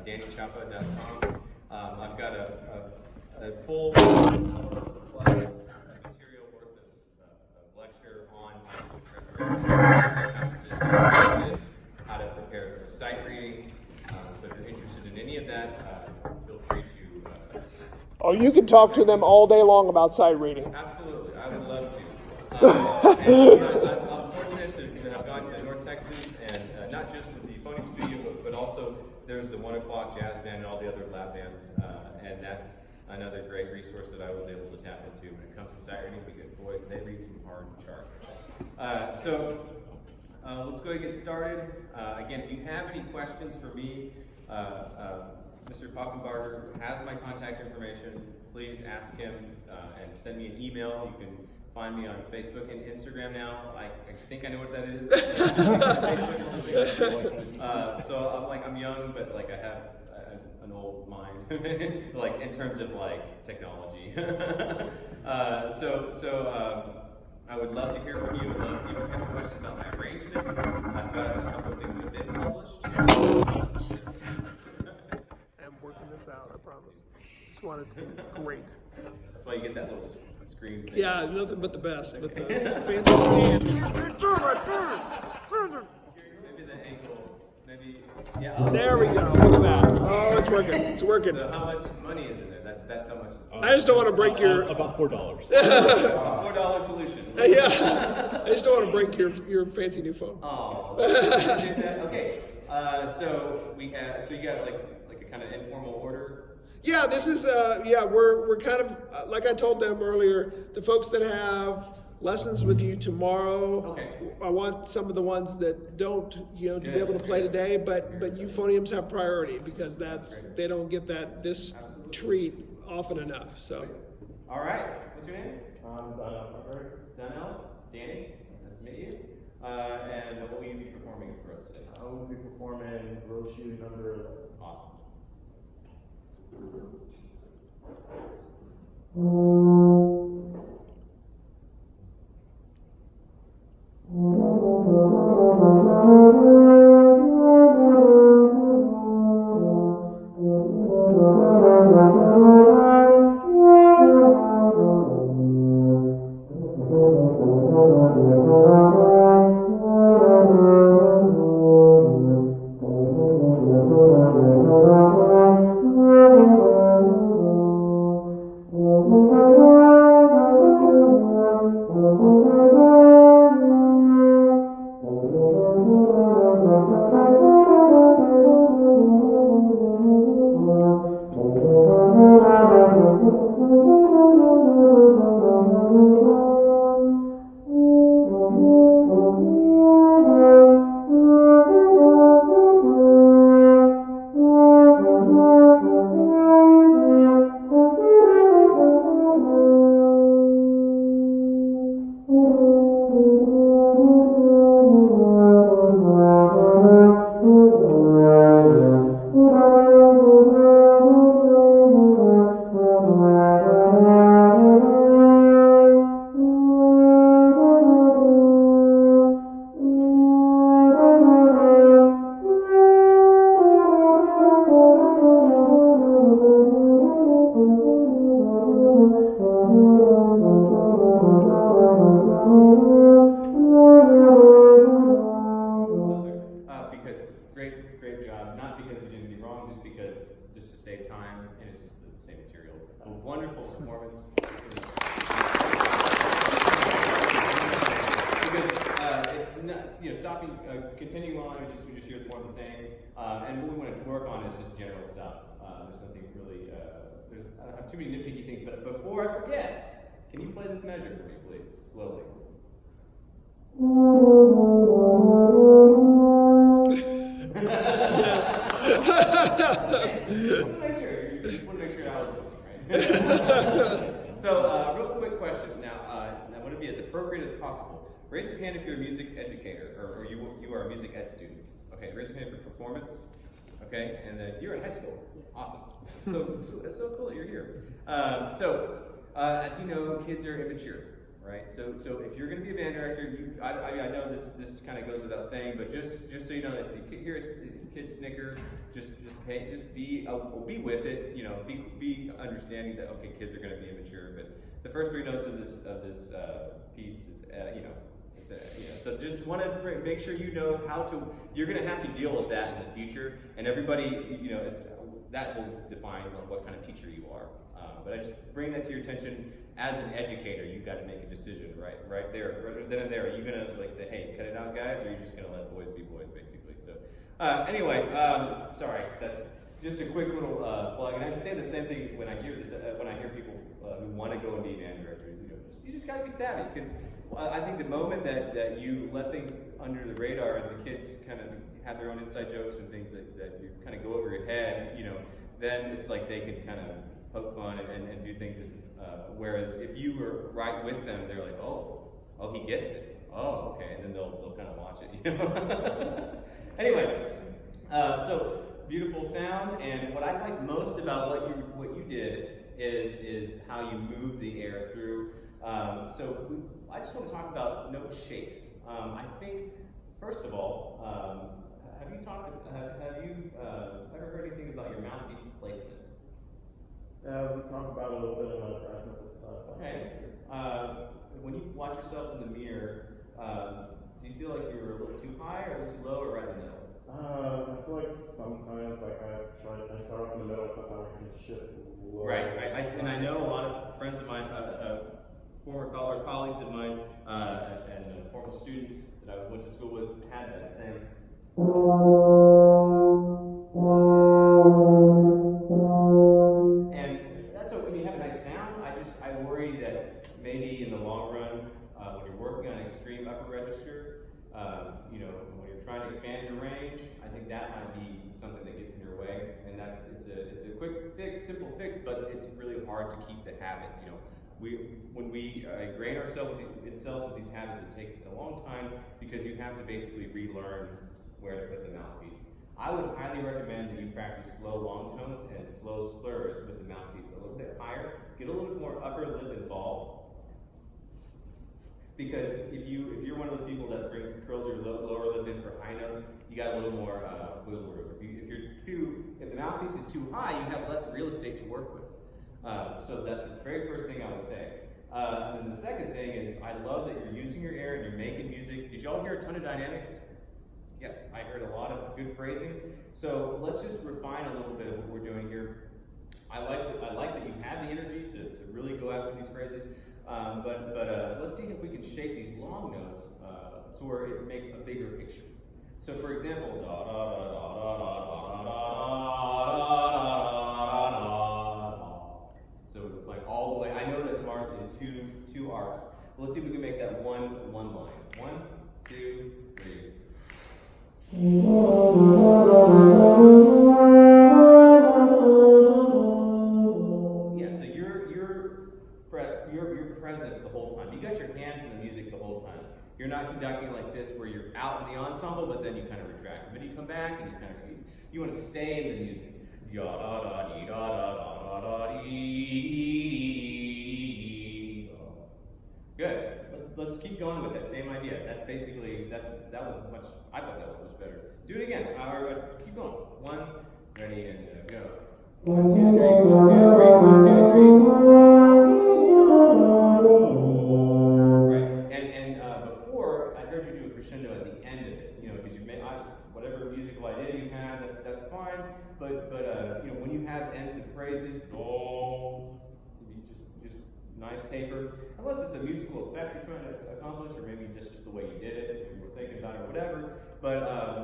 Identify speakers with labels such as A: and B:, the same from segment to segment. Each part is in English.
A: DannyChapa.com. I've got a full material worth of lecture on composition, how to prepare for sight reading. So if you're interested in any of that, feel free to.
B: Oh, you can talk to them all day long about sight reading.
A: Absolutely, I would love to. I'm fortunate to have gone to North Texas, and not just with the phoneme studio, but also there's the 1 o'clock jazz band and all the other lab bands, and that's another great resource that I was able to tap into when it comes to sight reading, because boy, they read some hard charts. So let's go ahead and get started. Again, if you have any questions for me, Mr. Poffenbarger has my contact information. Please ask him and send me an email. You can find me on Facebook and Instagram now. I think I know what that is. So I'm young, but like I have an old mind, like in terms of like technology. I would love to hear from you. I'd love if you have questions about my arrangements. I've got a couple of things that have been published.
B: I'm working this out, I promise. Just want it to be great.
A: That's why you get that little screen thing.
B: Yeah, nothing but the best. But the fancy
A: Maybe the ankle. Maybe. Yeah. Oh.
B: There we go. Look at that. Oh, it's working. It's working.
A: So how much money is in there? That's how much.
B: I just don't want to break your.
C: About $4.
A: $4 solution.
B: Yeah. I just don't want to break your fancy new phone.
A: Oh. Okay. So we have. So you got like a kind of informal order.
B: Yeah, this is we're kind of like I told them earlier, the folks that have lessons with you tomorrow.
A: Okay.
B: I want some of the ones that don't, to be able to play today, but euphoniums have priority because they don't get this treat often enough. So.
A: All right. What's your name? Donnell. Danny. Nice to meet you. And what will you be performing for us today?
C: I will be performing Roshu number 11.
A: Awesome. Continuing on, we just hear more of the same. And what we want to work on is just general stuff. There's nothing really, I have too many nitpicky things, but before I forget, can you play this measure for me, please, slowly? Just want to make sure I was listening, right? So, real quick question. Now, I want to be as appropriate as possible. Raise your hand if you're a music educator, or you are a music ed student. Okay, raise your hand for performance. Okay, and then you're in high school. Awesome. So it's so cool that you're here. As you know, kids are immature, right? So if you're going to be a band director, I know this kind of goes without saying, but just so you know, if you hear a kid snicker, just be with it, you know, be understanding that okay, kids are going to be immature, but the first 3 notes of this piece is you know. So just want to make sure you know how to. You're going to have to deal with that in the future, and everybody, you know, that will define what kind of teacher you are. But I just bring that to your attention as an educator. You've got to make a decision right there, right then and there. Are you going to like say, "Hey, cut it out, guys," or are you just going to let boys be boys, basically? So anyway, sorry, that's just a quick little plug. And I would say the same thing when I hear this. When I hear people who want to go and be band directors, you just got to be savvy because. I think the moment that you let things under the radar and the kids kind of have their own inside jokes and things that you kind of go over your head, you know, then it's like they can kind of poke fun and do things. Whereas if you were right with them, they're like, oh, he gets it. Oh, okay, and then they'll kind of watch it. You know? Anyway, so beautiful sound, and what I like most about what you did is how you move the air through. I just want to talk about note shape. I think, first of all, have you ever heard anything about your mouthpiece placement?
C: We talked about it a little bit in the brass knuckles
A: Okay. When you watch yourself in the mirror, do you feel like you're a little too high or a little too low or right in the middle?
C: I feel like sometimes I start off in the middle, sometimes I can shift lower.
A: Right. And I know a lot of friends of mine, former colleagues of mine, and former students that I went to school with had that same. And that's okay. You have a nice sound. I worry that maybe in the long run, when you're working on extreme upper register, you know, when you're trying to expand your range, I think that might be something that gets in your way. And it's a quick fix, simple fix, but it's really hard to keep the habit. You know, when we ingrain ourselves with these habits, it takes a long time because you have to basically relearn where to put the mouthpiece. I would highly recommend that you practice slow long tones and slow slurs with the mouthpiece a little bit higher. Get a little bit more upper lip involved. Because if you're one of those people that curls your lower lip in for high notes, you got a little more wiggle room. If the mouthpiece is too high, you have less real estate to work with. So that's the very first thing I would say. And then the second thing is I love that you're using your air and you're making music. Did y'all hear a ton of dynamics? Yes, I heard a lot of good phrasing. So let's just refine a little bit of what we're doing here. I like that you have the energy to really go after these phrases. But let's see if we can shape these long notes so where it makes a bigger picture. So for example, da da da da da da da da da. So we're playing all the way. I know that's marked in two arcs. But let's see if we can make that one line. 1, 2, 3. Yeah, so you're present the whole time. You got your hands in the music the whole time. You're not conducting like this where you're out in the ensemble, but then you kind of retract. But you come back and you want to stay in the music. Da da da dee da da da da dee. Good. Let's keep going with that same idea. That's basically I thought that was much better. Do it again. Keep going. 1, ready, and go. 1, 2, 3, 1, 2, 3, 1, 2, 3. Right. And before I heard you do a crescendo at the end of it. You know, because whatever musical idea you have, that's fine. But you know, when you have ends of phrases, just nice taper. Unless it's a musical effect you're trying to accomplish, or maybe just the way you did it, or you were thinking about it, or whatever. But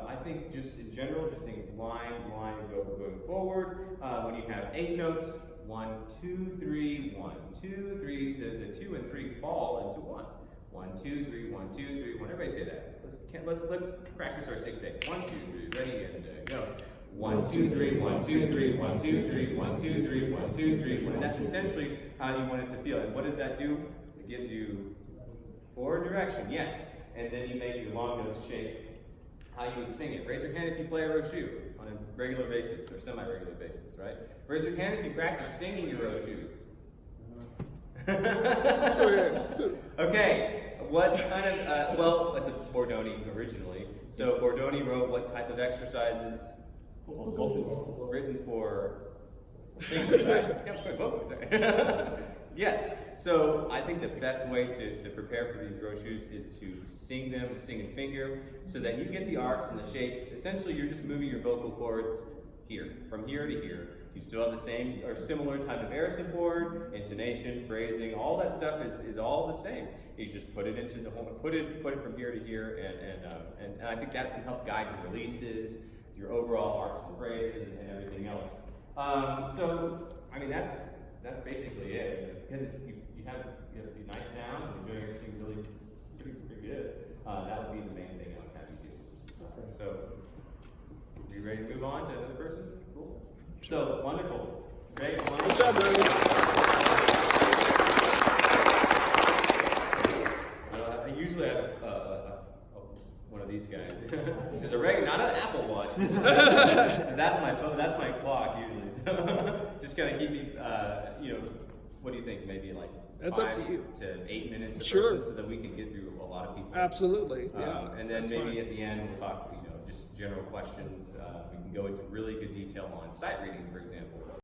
A: I think just in general, just think line, going forward. When you have 8 notes, 1, 2, 3, 1, 2, 3. The 2 and 3 fall into 1. 1, 2, 3, 1, 2, 3, 1. Everybody say that. Let's practice our 6/8. 1, 2, 3. Ready and go. 1, 2, 3, 1, 2, 3, 1, 2, 3, 1, 2, 3, 1, 2, 3, 1. And that's essentially how you want it to feel. And what does that do? It gives you forward direction, yes. And then you make your long notes shape how you would sing it. Raise your hand if you play a Roshu on a regular basis or semi-regular basis, right? Raise your hand if you practice singing your Roshus. Okay, what kind of, well, it's a Bordoni originally. So Bordoni wrote what type of exercises? Written for fingers, right? Yeah, both. Yes, so I think the best way to prepare for these row shoes is to sing in finger, so that you get the arcs and the shapes. Essentially, you're just moving your vocal cords here, from here to here. You still have the same or similar type of air support, intonation, phrasing, all that stuff is all the same. You just put it into the whole, put it from here to here, and I think that can help guide your releases, your overall arcs and phrases, and everything else. So, I mean, that's basically it. Because you have a nice sound and you're doing everything really pretty good. That would be the main thing I would have you do. So, are you ready to move on to another person? Cool. So, wonderful. Great. Wonderful.
B: Good job, Brody.
A: I usually have one of these guys. There's a regular, not an Apple Watch. That's my phone. That's my clock usually. So just kind of keep me. What do you think? Maybe like
B: That's
A: 5
B: up to you.
A: to 8 minutes a
B: Sure.
A: person, so that we can get through a lot of people.
B: Absolutely. Yeah.
A: And then
B: That's
A: maybe
B: fine.
A: at the end we'll talk. Just general questions. We can go into really good detail on sight reading, for example.